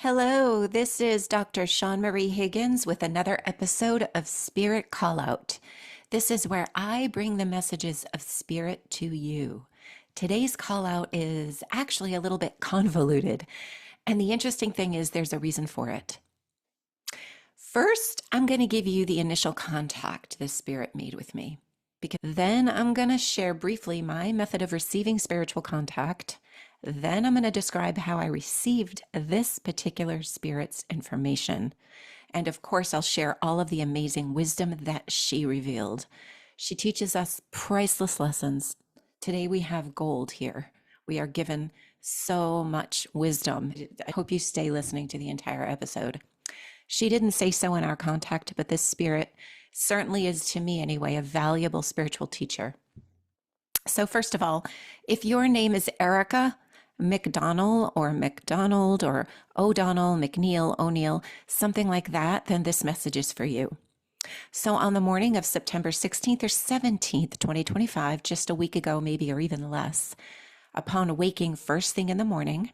Hello, this is Dr. Shawn Marie Higgins with another episode of Spirit Call Out. This is where I bring the messages of Spirit to you. Today's call out is actually a little bit convoluted, and the interesting thing is there's a reason for it. First, I'm going to give you the initial contact this Spirit made with me, because then I'm going to share briefly my method of receiving spiritual contact. Then I'm going to describe how I received this particular spirit's information. And of course, I'll share all of the amazing wisdom that she revealed. She teaches us priceless lessons. Today we have gold here. We are given so much wisdom. I hope you stay listening to the entire episode. She didn't say so in our contact, but this spirit certainly is, to me anyway, a valuable spiritual teacher. So first of all, if your name is Erica McDonnell or McDonald or O'Donnell, McNeil, O'Neill, something like that, then this message is for you. So on the morning of September 16th or 17th, 2025, just a week ago maybe, or even less, upon waking first thing in the morning,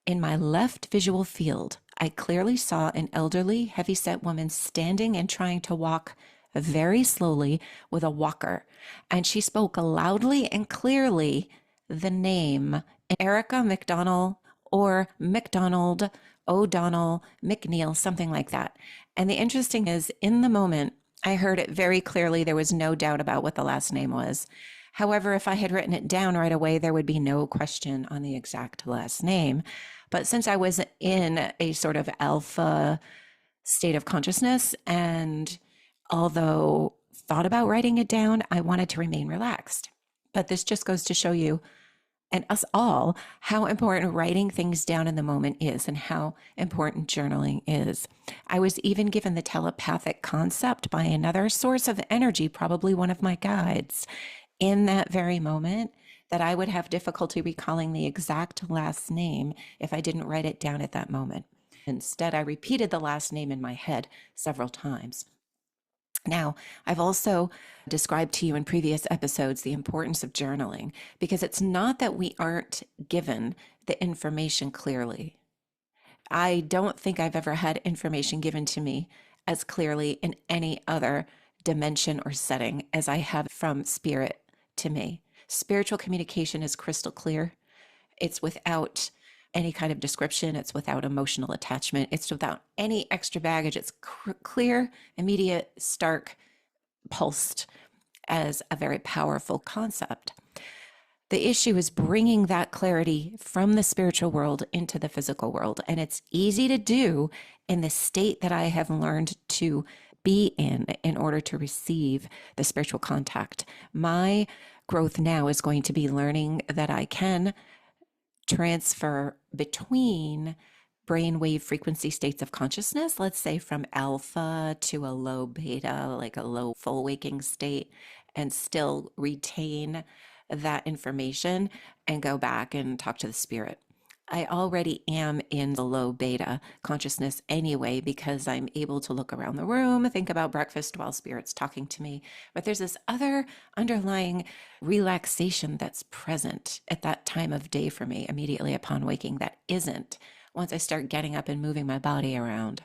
in my left visual field, I clearly saw an elderly, heavyset woman standing and trying to walk very slowly with a walker. And she spoke loudly and clearly the name Erica McDonnell or McDonald, O'Donnell, McNeil, something like that. And the interesting is, in the moment, I heard it very clearly. There was no doubt about what the last name was. However, if I had written it down right away, there would be no question on the exact last name. But since I was in a sort of alpha state of consciousness, and although thought about writing it down, I wanted to remain relaxed. But this just goes to show you and us all how important writing things down in the moment is and how important journaling is. I was even given the telepathic concept by another source of energy, probably one of my guides, in that very moment, that I would have difficulty recalling the exact last name if I didn't write it down at that moment. Instead, I repeated the last name in my head several times. Now, I've also described to you in previous episodes the importance of journaling, because it's not that we aren't given the information clearly. I don't think I've ever had information given to me as clearly in any other dimension or setting as I have from spirit to me. Spiritual communication is crystal clear. It's without any kind of description. It's without emotional attachment. It's without any extra baggage. It's clear, immediate, stark, pulsed as a very powerful concept. The issue is bringing that clarity from the spiritual world into the physical world. And it's easy to do in the state that I have learned to be in order to receive the spiritual contact. My growth now is going to be learning that I can transfer between brainwave frequency states of consciousness, let's say from alpha to a low beta, like a low full waking state, and still retain that information and go back and talk to the spirit. I already am in the low beta consciousness anyway, because I'm able to look around the room, think about breakfast while spirit's talking to me. But there's this other underlying relaxation that's present at that time of day for me immediately upon waking that isn't once I start getting up and moving my body around.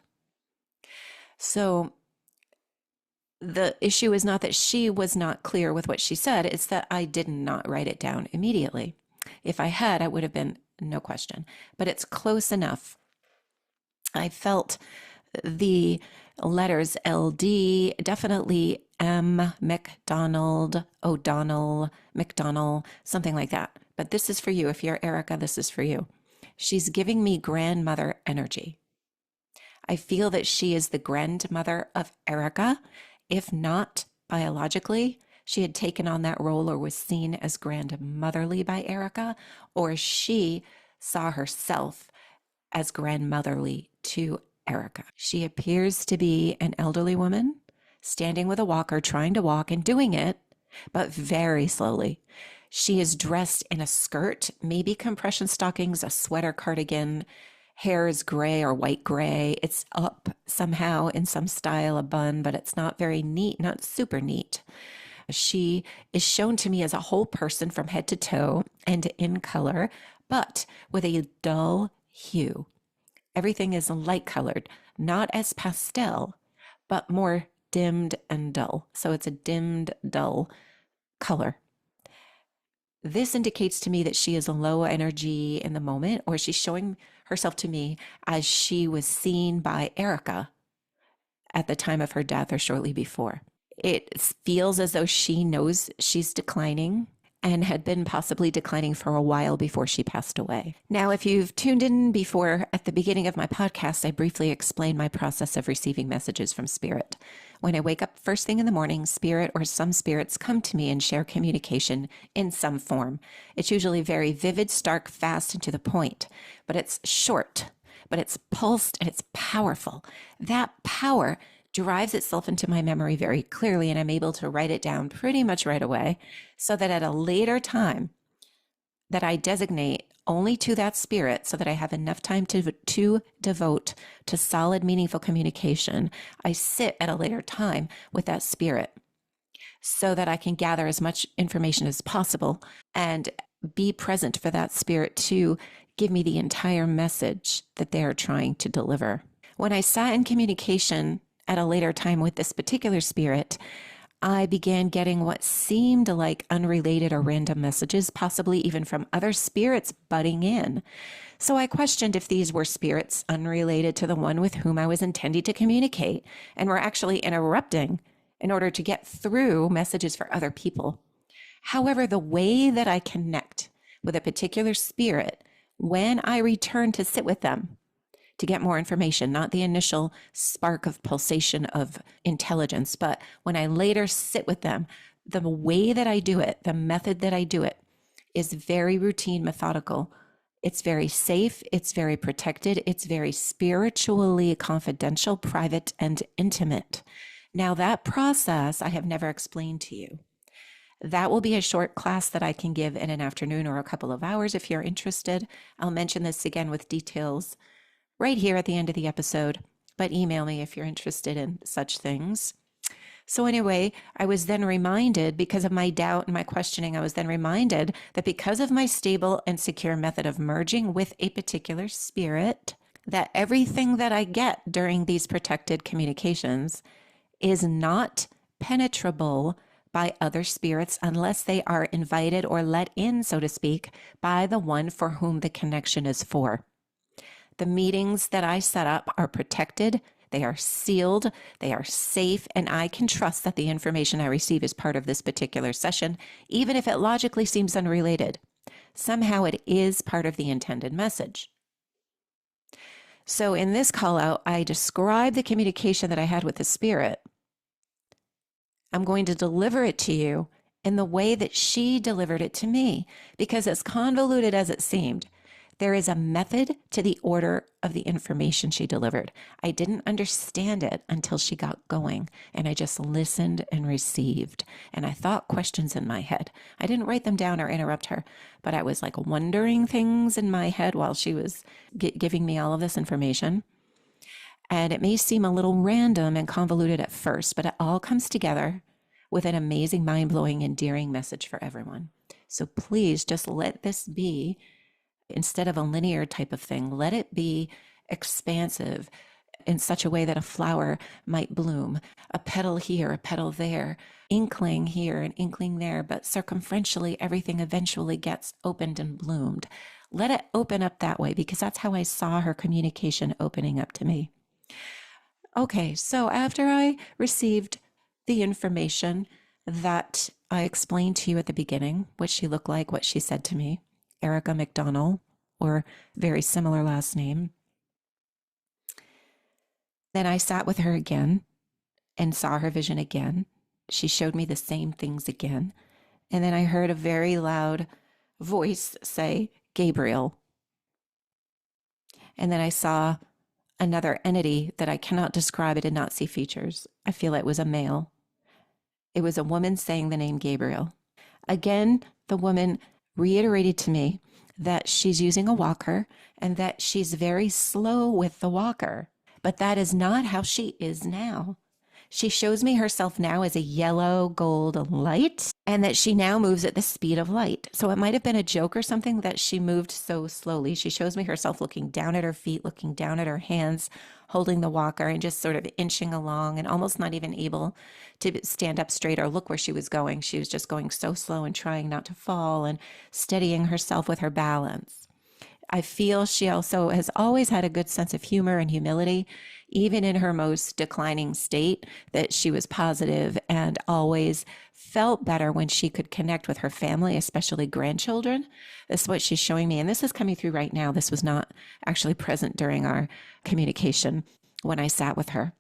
So the issue is not that she was not clear with what she said, it's that I did not write it down immediately. If I had, I would have been no question, but it's close enough. I felt the letters LD, definitely M, McDonald, O'Donnell, McDonnell, something like that. But this is for you. If you're Erica, this is for you. She's giving me grandmother energy. I feel that she is the grandmother of Erica, if not biologically. She had taken on that role or was seen as grandmotherly by Erica, or she saw herself as grandmotherly to Erica. She appears to be an elderly woman standing with a walker, trying to walk and doing it, but very slowly. She is dressed in a skirt, maybe compression stockings, a sweater cardigan. Hair is gray or white gray. It's up somehow in some style, a bun, but it's not very neat, not super neat. She is shown to me as a whole person from head to toe and in color, but with a dull hue. Everything is light colored, not as pastel, but more dimmed and dull. So it's a dimmed, dull color. This indicates to me that she is a low energy in the moment, or she's showing herself to me as she was seen by Erica at the time of her death or shortly before. It feels as though she knows she's declining and had been possibly declining for a while before she passed away. Now, if you've tuned in before, at the beginning of my podcast, I briefly explained my process of receiving messages from Spirit. When I wake up first thing in the morning, Spirit or some spirits come to me and share communication in some form. It's usually very vivid, stark, fast, and to the point, but it's short, but it's pulsed and it's powerful. That power drives itself into my memory very clearly, and I'm able to write it down pretty much right away, so that at a later time that I designate only to that spirit, so that I have enough time to devote to solid, meaningful communication, I sit at a later time with that spirit so that I can gather as much information as possible and be present for that spirit to give me the entire message that they're trying to deliver. When I sat in communication at a later time with this particular spirit, I began getting what seemed like unrelated or random messages, possibly even from other spirits butting in. So I questioned if these were spirits unrelated to the one with whom I was intending to communicate and were actually interrupting in order to get through messages for other people. However, the way that I connect with a particular spirit when I return to sit with them to get more information, not the initial spark of pulsation of intelligence, but when I later sit with them, the way that I do it, the method that I do it is very routine, methodical. It's very safe. It's very protected. It's very spiritually confidential, private, and intimate. Now, that process I have never explained to you. That will be a short class that I can give in an afternoon or a couple of hours if you're interested. I'll mention this again with details right here at the end of the episode, but email me if you're interested in such things. So anyway, I was then reminded, because of my doubt and my questioning, I was then reminded that because of my stable and secure method of merging with a particular spirit, that everything that I get during these protected communications is not penetrable by other spirits unless they are invited or let in, so to speak, by the one for whom the connection is for. The meetings that I set up are protected, they are sealed, they are safe, and I can trust that the information I receive is part of this particular session, even if it logically seems unrelated. Somehow it is part of the intended message. So in this call out, I describe the communication that I had with the spirit. I'm going to deliver it to you in the way that she delivered it to me, because as convoluted as it seemed, there is a method to the order of the information she delivered. I didn't understand it until she got going, and I just listened and received. And I thought questions in my head. I didn't write them down or interrupt her, but I was like wondering things in my head while she was giving me all of this information. And it may seem a little random and convoluted at first, but it all comes together with an amazing, mind-blowing, endearing message for everyone. So please just let this be, instead of a linear type of thing, let it be expansive in such a way that a flower might bloom, a petal here, a petal there, inkling here, an inkling there, but circumferentially everything eventually gets opened and bloomed. Let it open up that way, because that's how I saw her communication opening up to me. Okay, so after I received the information that I explained to you at the beginning, what she looked like, what she said to me, Erica McDonald, or very similar last name. Then I sat with her again and saw her vision again. She showed me the same things again. And then I heard a very loud voice say, Gabriel. And then I saw another entity that I cannot describe. I did not see features. I feel it was a male. It was a woman saying the name Gabriel. Again, the woman reiterated to me that she's using a walker and that she's very slow with the walker. But that is not how she is now. She shows me herself now as a yellow gold light, and that she now moves at the speed of light. So it might have been a joke or something that she moved so slowly. She shows me herself looking down at her feet, looking down at her hands, holding the walker and just sort of inching along and almost not even able to stand up straight or look where she was going. She was just going so slow and trying not to fall and steadying herself with her balance. I feel she also has always had a good sense of humor and humility, even in her most declining state, that she was positive and always felt better when she could connect with her family, especially grandchildren. This is what she's showing me. And this is coming through right now. This was not actually present during our communication when I sat with her.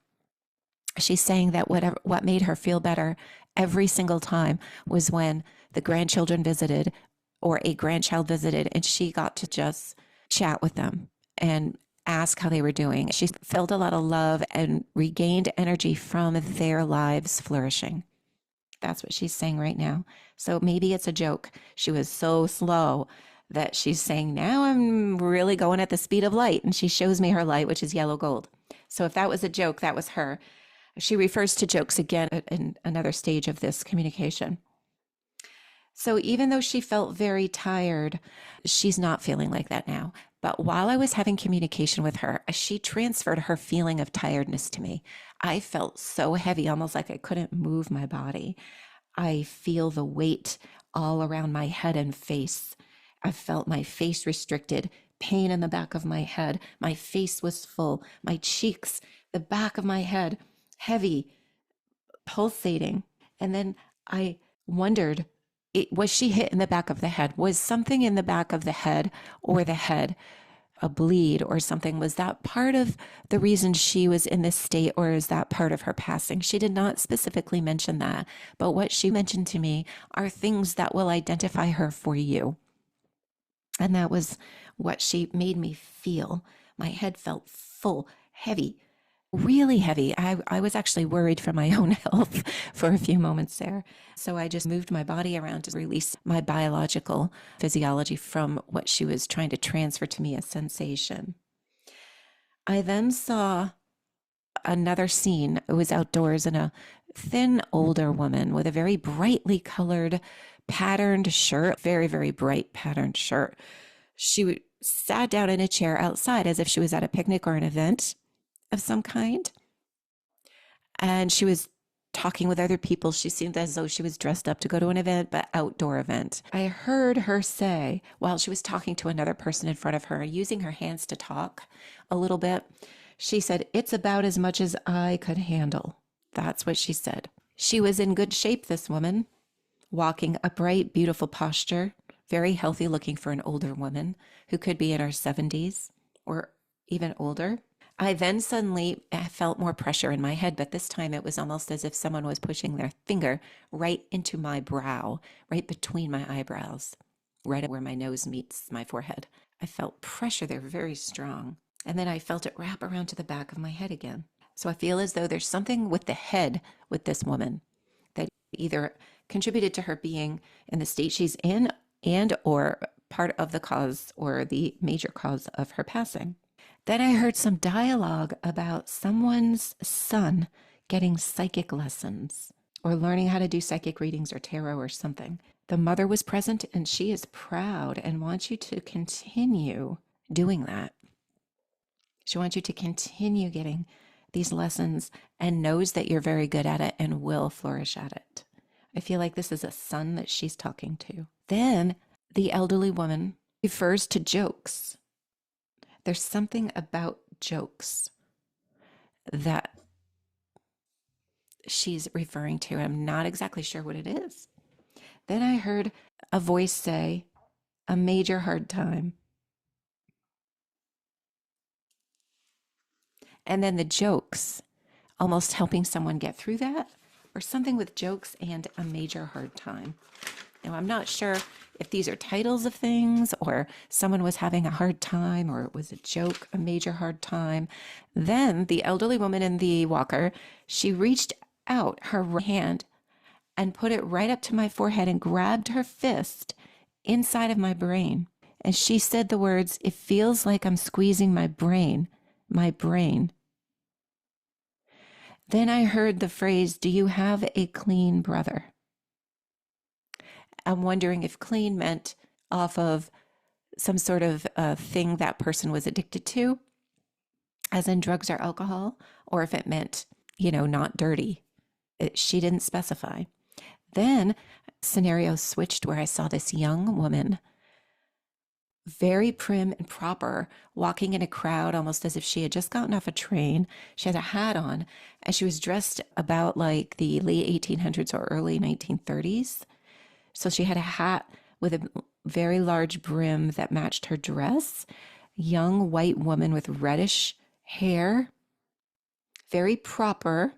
She's saying that what made her feel better every single time was when the grandchildren visited or a grandchild visited and she got to just chat with them and ask how they were doing. She felt a lot of love and regained energy from their lives flourishing. That's what she's saying right now. So maybe it's a joke. She was so slow that she's saying, now I'm really going at the speed of light. And she shows me her light, which is yellow gold. So if that was a joke, that was her. She refers to jokes again in another stage of this communication. So even though she felt very tired, she's not feeling like that now. But while I was having communication with her, she transferred her feeling of tiredness to me. I felt so heavy, almost like I couldn't move my body. I feel the weight all around my head and face. I felt my face restricted, pain in the back of my head. My face was full, my cheeks, the back of my head, heavy, pulsating. And then I wondered, was she hit in the back of the head? Was something in the back of the head or the head a bleed or something? Was that part of the reason she was in this state, or is that part of her passing? She did not specifically mention that, but what she mentioned to me are things that will identify her for you. And that was what she made me feel. My head felt full, heavy, really heavy. I was actually worried for my own health for a few moments there. So I just moved my body around to release my biological physiology from what she was trying to transfer to me as sensation. I then saw another scene. It was outdoors, and a thin older woman with a very brightly colored patterned shirt, very, very bright patterned shirt. She sat down in a chair outside as if she was at a picnic or an event of some kind. And she was talking with other people. She seemed as though she was dressed up to go to an event, but outdoor event. I heard her say, while she was talking to another person in front of her, using her hands to talk a little bit, she said, "It's about as much as I could handle." That's what she said. She was in good shape, this woman, walking upright, beautiful posture, very healthy looking for an older woman who could be in her 70s or even older. I then suddenly felt more pressure in my head, but this time it was almost as if someone was pushing their finger right into my brow, right between my eyebrows, right where my nose meets my forehead. I felt pressure there, very strong. And then I felt it wrap around to the back of my head again. So I feel as though there's something with the head with this woman that either contributed to her being in the state she's in and or part of the cause or the major cause of her passing. Then I heard some dialogue about someone's son getting psychic lessons or learning how to do psychic readings or tarot or something. The mother was present and she is proud and wants you to continue doing that. She wants you to continue getting these lessons and knows that you're very good at it and will flourish at it. I feel like this is a son that she's talking to. Then the elderly woman refers to jokes. There's something about jokes that she's referring to. I'm not exactly sure what it is. Then I heard a voice say, "A major hard time." And then the jokes, almost helping someone get through that, or something with jokes and a major hard time. Now, I'm not sure if these are titles of things or someone was having a hard time or it was a joke, a major hard time. Then the elderly woman in the walker, she reached out her hand and put it right up to my forehead and grabbed her fist inside of my brain. And she said the words, "It feels like I'm squeezing my brain, my brain." Then I heard the phrase, "Do you have a clean brother?" I'm wondering if clean meant off of some sort of thing that person was addicted to, as in drugs or alcohol, or if it meant, not dirty. She didn't specify. Then scenario switched where I saw this young woman, very prim and proper, walking in a crowd almost as if she had just gotten off a train. She had a hat on, and she was dressed about like the late 1800s or early 1930s. So she had a hat with a very large brim that matched her dress. Young white woman with reddish hair, very proper.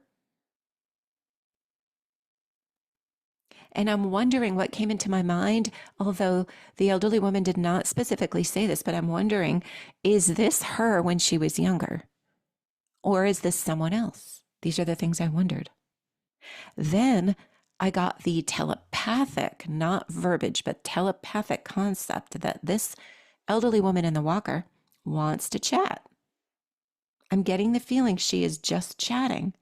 And I'm wondering what came into my mind, although the elderly woman did not specifically say this, but I'm wondering, is this her when she was younger? Or is this someone else? These are the things I wondered. Then I got the telepathic, not verbiage, but telepathic concept that this elderly woman in the walker wants to chat. I'm getting the feeling she is just chatting.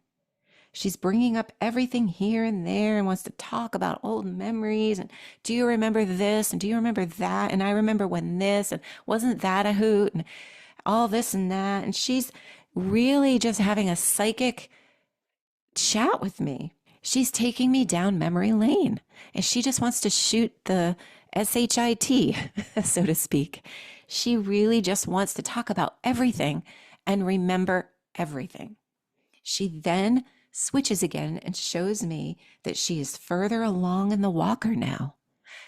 She's bringing up everything here and there and wants to talk about old memories. And do you remember this? And do you remember that? And I remember when this, and wasn't that a hoot? And all this and that. And she's really just having a psychic chat with me. She's taking me down memory lane, and she just wants to shoot the SHIT, so to speak. She really just wants to talk about everything and remember everything. She then switches again and shows me that she is further along in the walker now.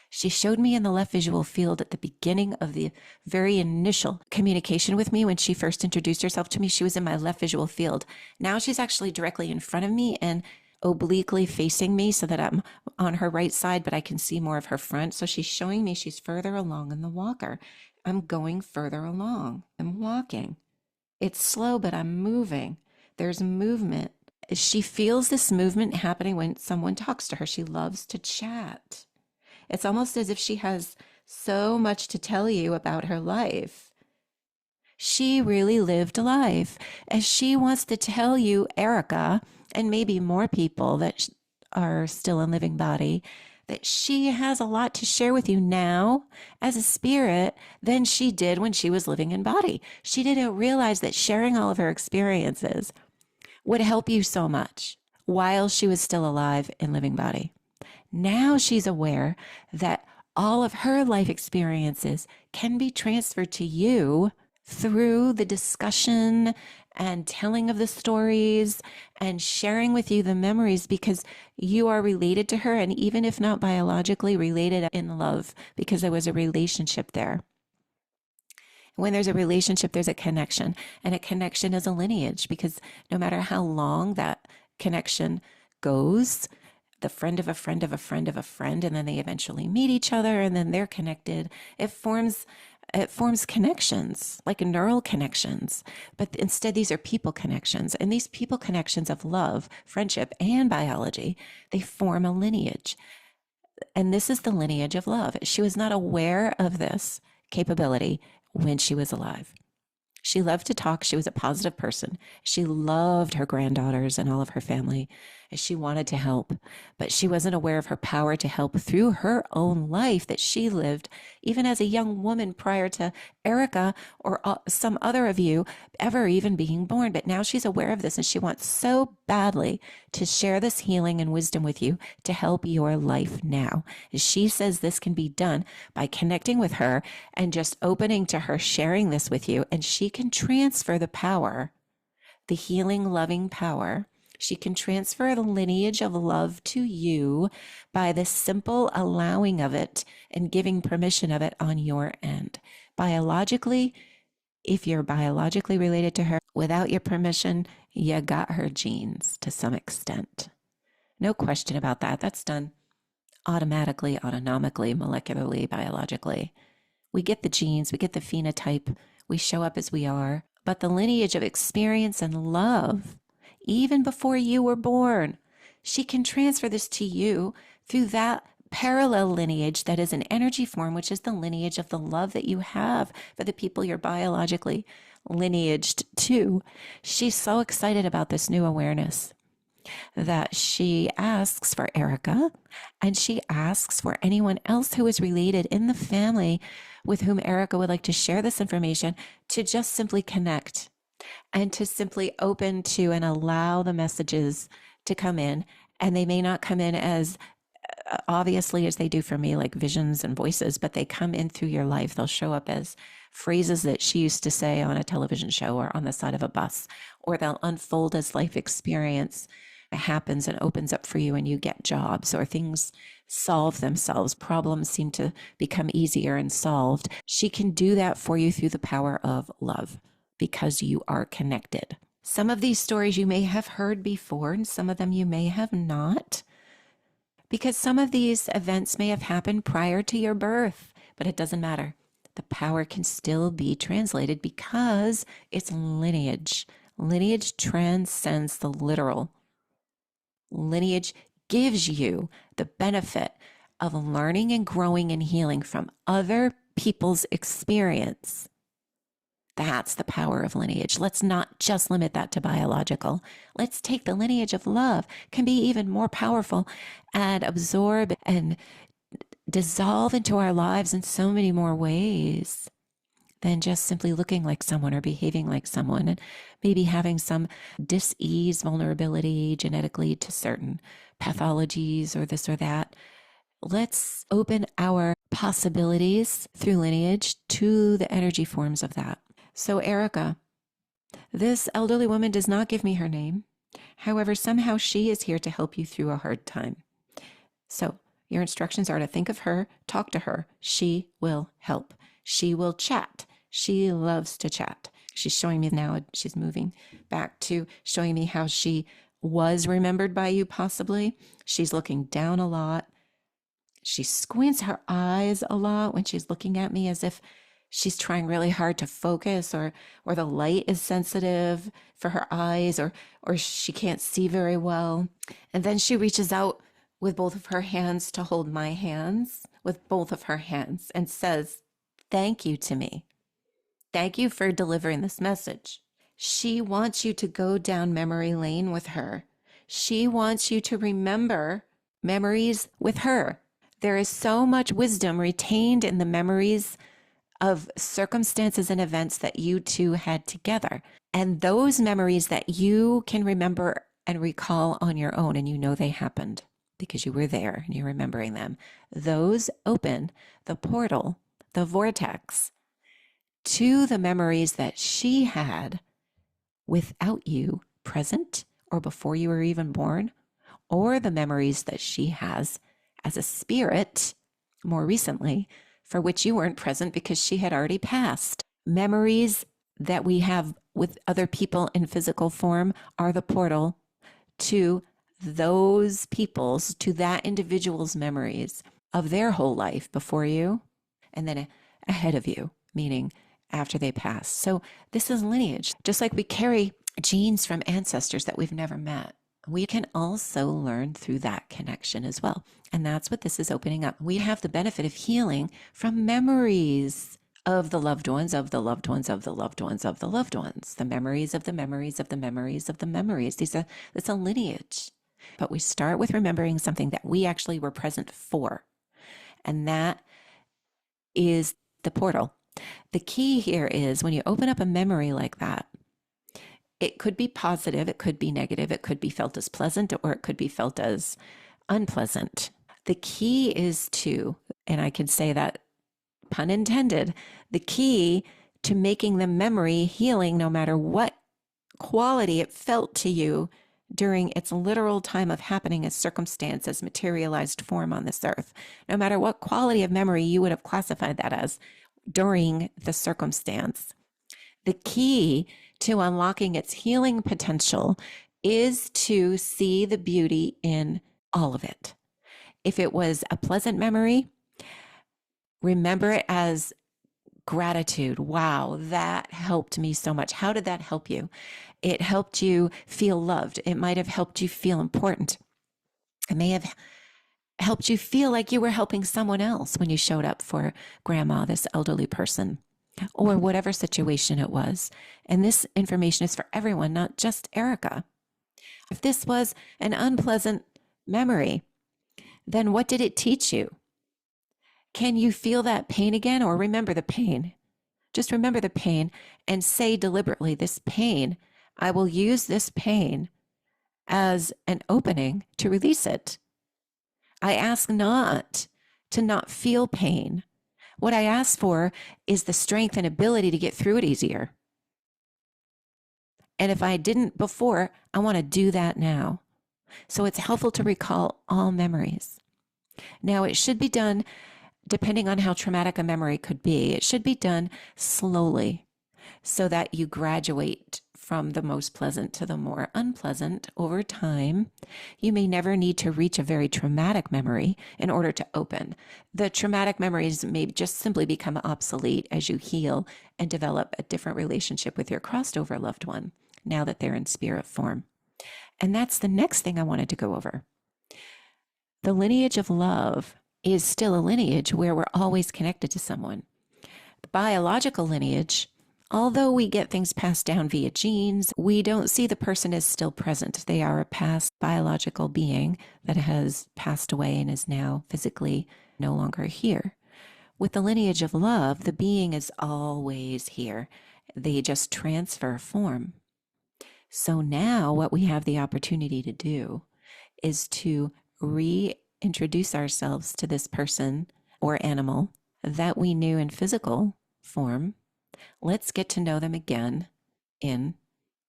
She showed me in the left visual field at the beginning of the very initial communication with me when she first introduced herself to me. She was in my left visual field. Now she's actually directly in front of me and obliquely facing me so that I'm on her right side, but I can see more of her front. So she's showing me she's further along in the walker. I'm going further along. I'm walking. It's slow, but I'm moving. There's movement. She feels this movement happening when someone talks to her. She loves to chat. It's almost as if she has so much to tell you about her life. She really lived life, and she wants to tell you, Erica, and maybe more people that are still in living body, that she has a lot to share with you now as a spirit than she did when she was living in body. She didn't realize that sharing all of her experiences would help you so much while she was still alive in living body. Now she's aware that all of her life experiences can be transferred to you through the discussion and telling of the stories and sharing with you the memories, because you are related to her, and even if not biologically, related in love, because there was a relationship there. When there's a relationship, there's a connection, and a connection is a lineage, because no matter how long that connection goes, the friend of a friend of a friend of a friend, and then they eventually meet each other, and then they're connected. It forms connections, like neural connections. But instead, these are people connections. And these people connections of love, friendship, and biology, they form a lineage. And this is the lineage of love. She was not aware of this capability when she was alive. She loved to talk. She was a positive person. She loved her granddaughters and all of her family. She wanted to help, but she wasn't aware of her power to help through her own life that she lived, even as a young woman prior to Erica or some other of you ever even being born. But now she's aware of this, and she wants so badly to share this healing and wisdom with you to help your life now. She says this can be done by connecting with her and just opening to her sharing this with you, and she can transfer the power, the healing, loving power. She can transfer the lineage of love to you by the simple allowing of it and giving permission of it on your end. Biologically, if you're biologically related to her, without your permission, you got her genes to some extent. No question about that. That's done automatically, autonomically, molecularly, biologically. We get the genes, we get the phenotype, we show up as we are. But the lineage of experience and love, even before you were born, she can transfer this to you through that parallel lineage that is an energy form, which is the lineage of the love that you have for the people you're biologically lineaged to. She's so excited about this new awareness. that she asks for Erica, and she asks for anyone else who is related in the family with whom Erica would like to share this information to just simply connect and to simply open to and allow the messages to come in. And they may not come in as obviously as they do for me, like visions and voices, but they come in through your life. They'll show up as phrases that she used to say on a television show or on the side of a bus, or they'll unfold as life experience happens and opens up for you and you get jobs or things solve themselves. Problems seem to become easier and solved. She can do that for you through the power of love because you are connected. Some of these stories you may have heard before and some of them you may have not, because some of these events may have happened prior to your birth, but it doesn't matter. The power can still be translated because it's lineage. Lineage transcends the literal. Lineage gives you the benefit of learning and growing and healing from other people's experience. That's the power of lineage. Let's not just limit that to biological. Let's take the lineage of love, can be even more powerful and absorb and dissolve into our lives in so many more ways than just simply looking like someone or behaving like someone and maybe having some dis-ease, vulnerability genetically to certain pathologies or this or that. Let's open our possibilities through lineage to the energy forms of that. So Erica, this elderly woman does not give me her name. However, somehow she is here to help you through a hard time. So your instructions are to think of her, talk to her. She will help. She will chat. She loves to chat. She's showing me now, she's moving back to showing me how she was remembered by you possibly. She's looking down a lot. She squints her eyes a lot when she's looking at me as if she's trying really hard to focus or the light is sensitive for her eyes or she can't see very well. And then she reaches out with both of her hands to hold my hands with both of her hands and says, "Thank you to me. Thank you for delivering this message." She wants you to go down memory lane with her. She wants you to remember memories with her. There is so much wisdom retained in the memories of circumstances and events that you two had together. And those memories that you can remember and recall on your own, and you know they happened because you were there and you're remembering them, those open the portal, the vortex, to the memories that she had without you present or before you were even born, or the memories that she has as a spirit more recently, for which you weren't present because she had already passed. Memories that we have with other people in physical form are the portal to those people's, to that individual's memories of their whole life before you and then ahead of you, meaning after they pass. So this is lineage. Just like we carry genes from ancestors that we've never met, we can also learn through that connection as well. And that's what this is opening up. We have the benefit of healing from memories of the loved ones, of the loved ones, of the loved ones, of the loved ones, the memories of the memories of the memories of the memories. It's a lineage. But we start with remembering something that we actually were present for. And that is the portal. The key here is when you open up a memory like that, it could be positive, it could be negative, it could be felt as pleasant, or it could be felt as unpleasant. The key is to, and I can say that pun intended, the key to making the memory healing no matter what quality it felt to you during its literal time of happening as circumstance, as materialized form on this earth, no matter what quality of memory you would have classified that as during the circumstance. The key to unlocking its healing potential is to see the beauty in all of it. If it was a pleasant memory, remember it as gratitude. Wow, that helped me so much. How did that help you? It helped you feel loved. It might have helped you feel important. It may have helped you feel like you were helping someone else when you showed up for grandma, this elderly person, or whatever situation it was. And this information is for everyone, not just Erica. If this was an unpleasant memory, then what did it teach you? Can you feel that pain again, or remember the pain? Just remember the pain and say deliberately, this pain, I will use this pain as an opening to release it. I ask not to not feel pain. What I ask for is the strength and ability to get through it easier. And if I didn't before, I want to do that now. So it's helpful to recall all memories. Now, it should be done, depending on how traumatic a memory could be, it should be done slowly so that you graduate from the most pleasant to the more unpleasant over time. You may never need to reach a very traumatic memory in order to open. The traumatic memories may just simply become obsolete as you heal and develop a different relationship with your crossed over loved one now that they're in spirit form. And that's the next thing I wanted to go over. The lineage of love is still a lineage where we're always connected to someone. The biological lineage, although we get things passed down via genes, we don't see the person as still present. They are a past biological being that has passed away and is now physically no longer here. With the lineage of love, the being is always here. They just transfer form. So now what we have the opportunity to do is to reintroduce ourselves to this person or animal that we knew in physical form. Let's get to know them again in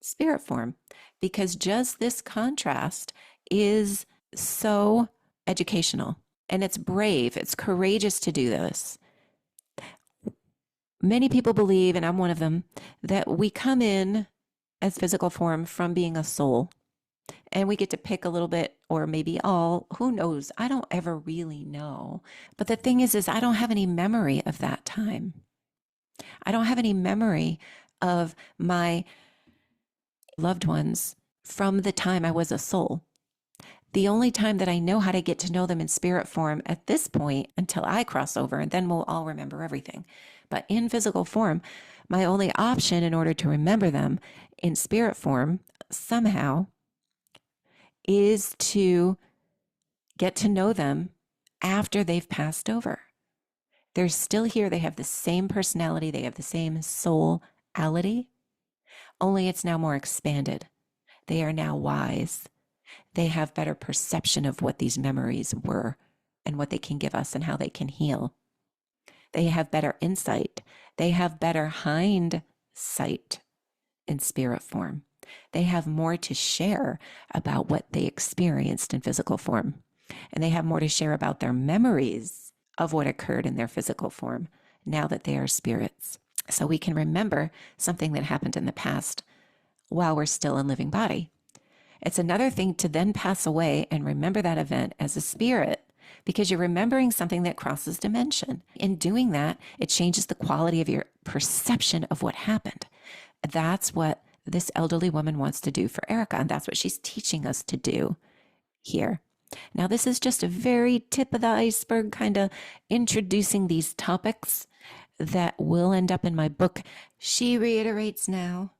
spirit form, because just this contrast is so educational, and it's brave, it's courageous to do this. Many people believe, and I'm one of them, that we come in as physical form from being a soul, and we get to pick a little bit, or maybe all, who knows? I don't ever really know. But the thing is I don't have any memory of that time. I don't have any memory of my loved ones from the time I was a soul. The only time that I know how to get to know them in spirit form at this point, until I cross over, and then we'll all remember everything. But in physical form, my only option in order to remember them in spirit form somehow is to get to know them after they've passed over. They're still here. They have the same personality. They have the same soulality, only it's now more expanded. They are now wise. They have better perception of what these memories were and what they can give us and how they can heal. They have better insight. They have better hindsight in spirit form. They have more to share about what they experienced in physical form. And they have more to share about their memories of what occurred in their physical form now that they are spirits. So we can remember something that happened in the past while we're still in living body. It's another thing to then pass away and remember that event as a spirit, because you're remembering something that crosses dimension. In doing that, it changes the quality of your perception of what happened. That's what this elderly woman wants to do for Erica, and that's what she's teaching us to do here. Now, this is just a very tip of the iceberg, kind of introducing these topics that will end up in my book. She reiterates now,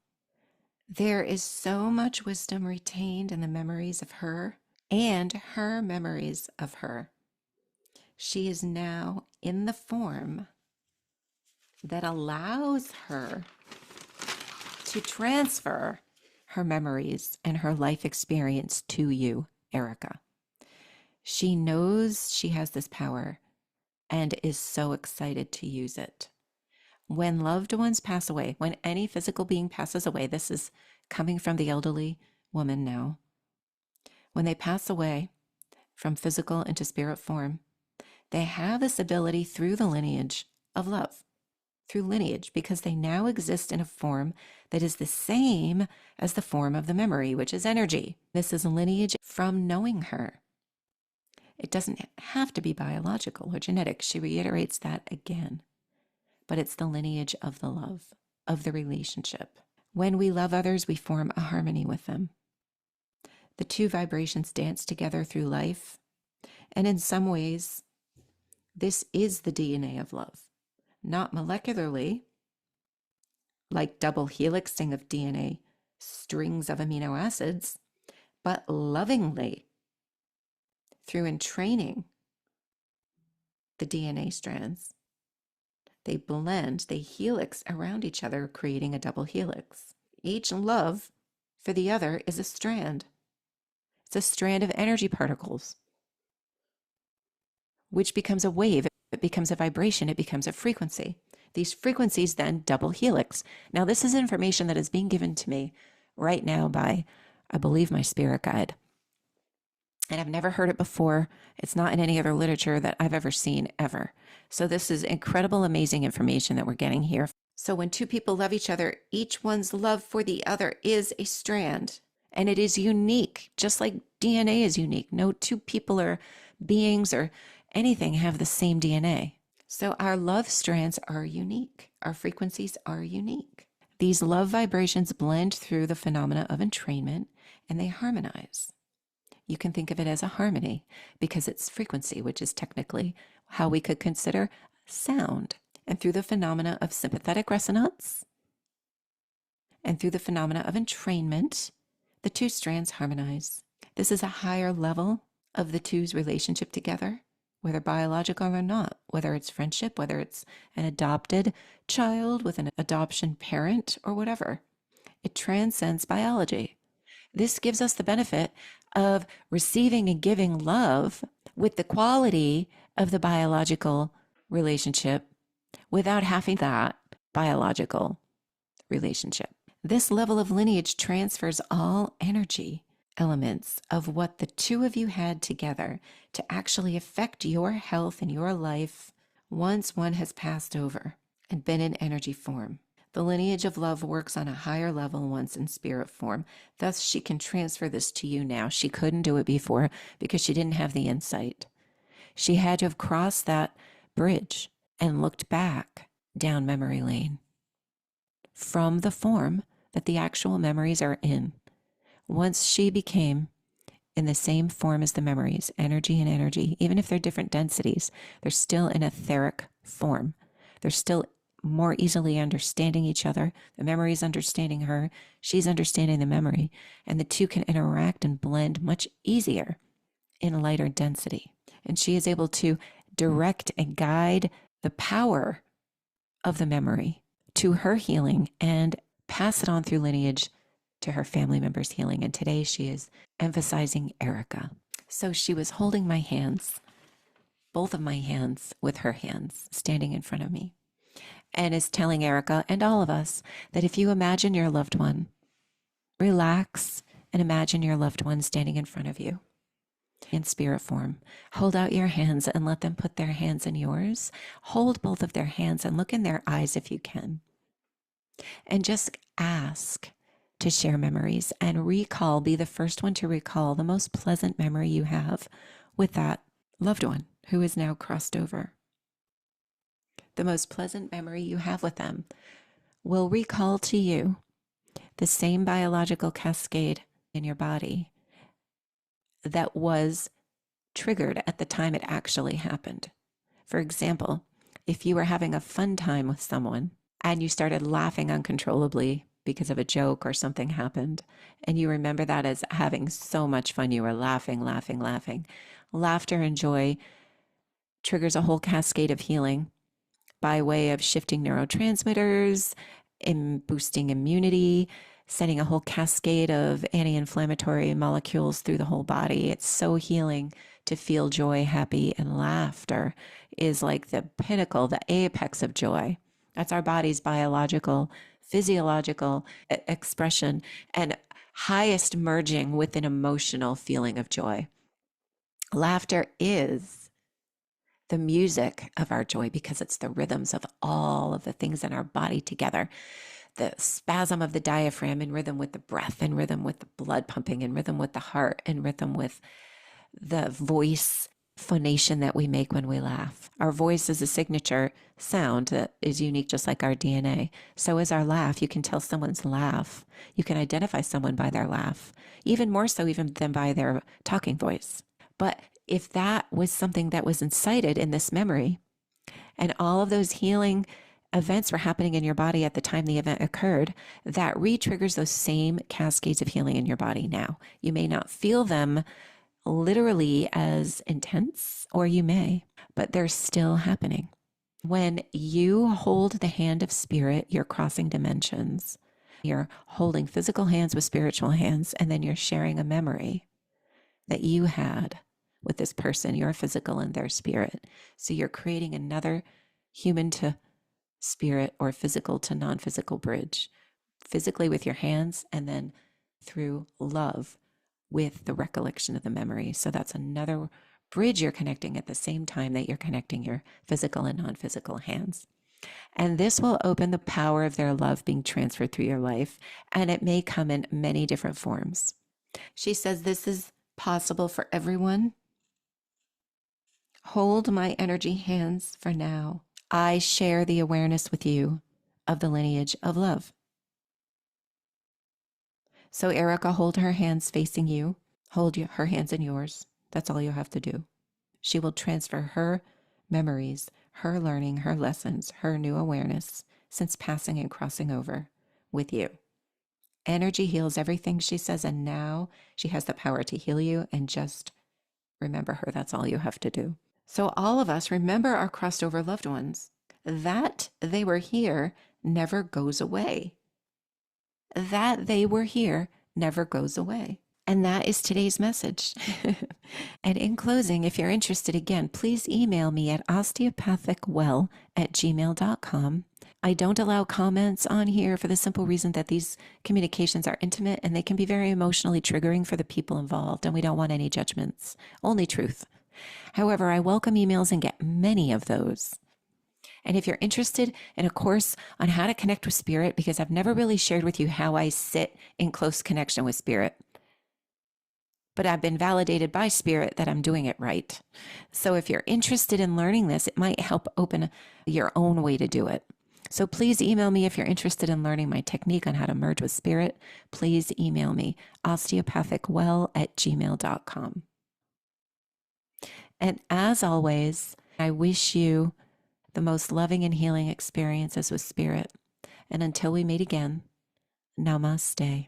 there is so much wisdom retained in the memories of her and her memories of her. She is now in the form that allows her to transfer her memories and her life experience to you, Erica. She knows she has this power and is so excited to use it. When loved ones pass away, when any physical being passes away, this is coming from the elderly woman now. When they pass away from physical into spirit form, they have this ability through the lineage of love, through lineage, because they now exist in a form that is the same as the form of the memory, which is energy. This is a lineage from knowing her. It doesn't have to be biological or genetic. She reiterates that again. But it's the lineage of the love, of the relationship. When we love others, we form a harmony with them. The two vibrations dance together through life. And in some ways, this is the DNA of love. Not molecularly, like double helixing of DNA, strings of amino acids, but lovingly through entraining the DNA strands. They blend, they helix around each other, creating a double helix. Each love for the other is a strand. It's a strand of energy particles, which becomes a wave. It becomes a vibration. It becomes a frequency. These frequencies then double helix. Now, this is information that is being given to me right now by, I believe, my spirit guide. And I've never heard it before. It's not in any other literature that I've ever seen ever. So this is incredible, amazing information that we're getting here. So when two people love each other, each one's love for the other is a strand, and it is unique, just like DNA is unique. No two people or beings or anything have the same DNA. So our love strands are unique. Our frequencies are unique. These love vibrations blend through the phenomena of entrainment, and they harmonize. You can think of it as a harmony because it's frequency, which is technically how we could consider sound. And through the phenomena of sympathetic resonance and through the phenomena of entrainment, the two strands harmonize. This is a higher level of the two's relationship together, whether biological or not, whether it's friendship, whether it's an adopted child with an adoption parent or whatever. It transcends biology. This gives us the benefit of receiving and giving love with the quality of the biological relationship without having that biological relationship. This level of lineage transfers all energy elements of what the two of you had together to actually affect your health and your life once one has passed over and been in energy form. The lineage of love works on a higher level once in spirit form. Thus, she can transfer this to you now. She couldn't do it before because she didn't have the insight. She had to have crossed that bridge and looked back down memory lane from the form that the actual memories are in. Once she became in the same form as the memories, energy and energy, even if they're different densities, they're still in etheric form. They're still more easily understanding each other. The memory is understanding her. She's understanding the memory. And the two can interact and blend much easier in lighter density. And she is able to direct and guide the power of the memory to her healing and pass it on through lineage to her family members' healing. And today she is emphasizing Erica. So she was holding my hands, both of my hands with her hands, standing in front of me, and is telling Erica and all of us that if you imagine your loved one, relax and imagine your loved one standing in front of you in spirit form. Hold out your hands and let them put their hands in yours. Hold both of their hands and look in their eyes if you can. And just ask to share memories and recall, be the first one to recall the most pleasant memory you have with that loved one who is now crossed over. The most pleasant memory you have with them will recall to you the same biological cascade in your body that was triggered at the time it actually happened. For example, if you were having a fun time with someone and you started laughing uncontrollably because of a joke or something happened, and you remember that as having so much fun, you were laughing. Laughter and joy triggers a whole cascade of healing by way of shifting neurotransmitters and boosting immunity, sending a whole cascade of anti-inflammatory molecules through the whole body. It's so healing to feel joy, happy, and laughter is like the pinnacle, the apex of joy. That's our body's biological, physiological expression and highest merging with an emotional feeling of joy. Laughter is the music of our joy because it's the rhythms of all of the things in our body together. The spasm of the diaphragm in rhythm with the breath, in rhythm with the blood pumping, in rhythm with the heart, in rhythm with the voice phonation that we make when we laugh. Our voice is a signature sound that is unique, just like our DNA. So is our laugh. You can tell someone's laugh. You can identify someone by their laugh, even more so even than by their talking voice. But if that was something that was incited in this memory, and all of those healing events were happening in your body at the time the event occurred, that re-triggers those same cascades of healing in your body now. You may not feel them literally as intense, or you may, but they're still happening. When you hold the hand of spirit, you're crossing dimensions. You're holding physical hands with spiritual hands, and then you're sharing a memory that you had with this person, your physical and their spirit. So you're creating another human to spirit or physical to non-physical bridge, physically with your hands, and then through love with the recollection of the memory. So that's another bridge you're connecting at the same time that you're connecting your physical and non-physical hands. And this will open the power of their love being transferred through your life. And it may come in many different forms. She says this is possible for everyone. Hold my energy hands for now. I share the awareness with you of the lineage of love. So Erica, hold her hands facing you. Hold her hands in yours. That's all you have to do. She will transfer her memories, her learning, her lessons, her new awareness since passing and crossing over with you. Energy heals everything, she says, and now she has the power to heal you, and just remember her. That's all you have to do. So all of us remember our crossed over loved ones. That they were here never goes away. That they were here never goes away. And that is today's message. And in closing, if you're interested, again, please email me at osteopathicwell@gmail.com. I don't allow comments on here for the simple reason that these communications are intimate and they can be very emotionally triggering for the people involved, and we don't want any judgments, only truth. However, I welcome emails and get many of those. And if you're interested in a course on how to connect with spirit, because I've never really shared with you how I sit in close connection with spirit, but I've been validated by spirit that I'm doing it right. So if you're interested in learning this, it might help open your own way to do it. So please email me if you're interested in learning my technique on how to merge with spirit. Please email me, osteopathicwell@gmail.com. And as always, I wish you the most loving and healing experiences with spirit. And until we meet again, namaste.